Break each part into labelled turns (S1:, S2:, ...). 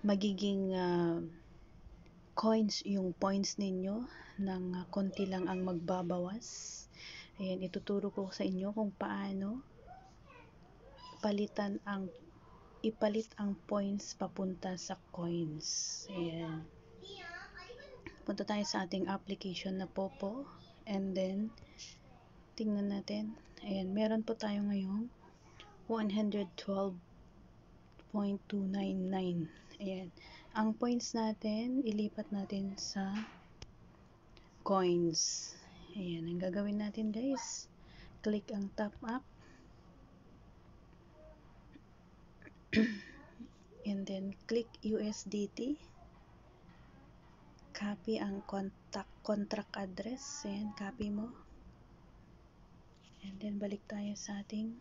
S1: magiging coins yung points ninyo ng konti lang ang magbabawas. Ayan, ituturo ko sa inyo kung paano ipalit ang points papunta sa coins. Ayan. Punta tayo sa ating application na Popo, and then tingnan natin. Ayan, meron po tayo ngayong 112.299. Ayan. Ang points natin, ilipat natin sa coins. Ayan, ang gagawin natin guys, click ang top up and then click USDT, copy ang contract address. Ayan, copy mo, and then balik tayo sa ating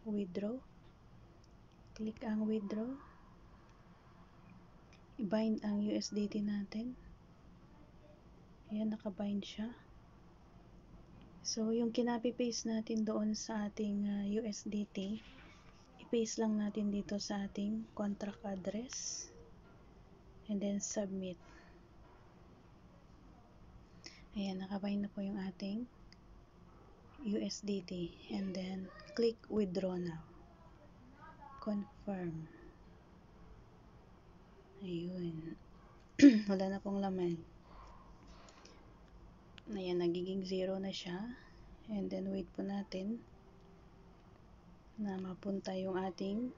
S1: withdraw, click ang withdraw, i-bind ang USDT natin. Ayan, naka-bind siya. So, yung kinapi-paste natin doon sa ating USDT, i-paste lang natin dito sa ating contract address, and then submit. Ayan, naka-bind na po yung ating USDT, and then click withdraw now. Confirm. Ayun. Wala na pong laman. Ayan, nagiging 0 na siya. And then wait po natin na mapunta yung ating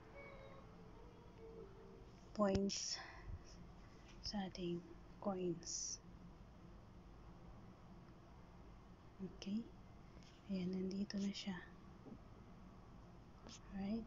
S1: points sa ating coins. Okay. Ayan, nandito na siya. Alright.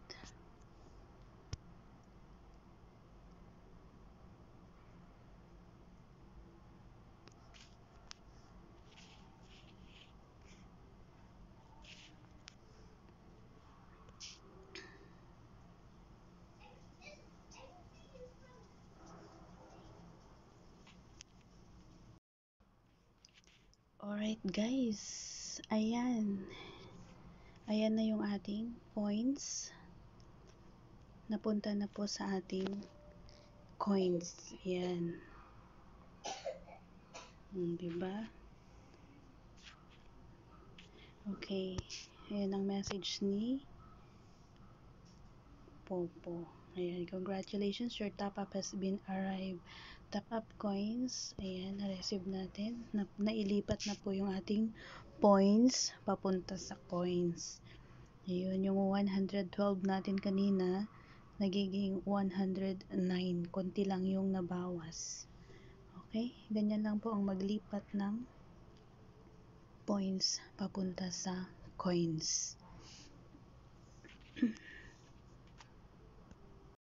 S1: Alright guys, ayan na yung ating points, napunta na po sa ating coins. Ayan, diba? Okay, ayan ang message ni Popo. Ayan, congratulations, your top up has been arrived. Top up coins, ayan, na-receive natin, nailipat na po yung ating points papunta sa coins. Ayun, yung 112 natin kanina, nagiging 109, konti lang yung nabawas. Okay, ganyan lang po ang maglipat ng points papunta sa coins.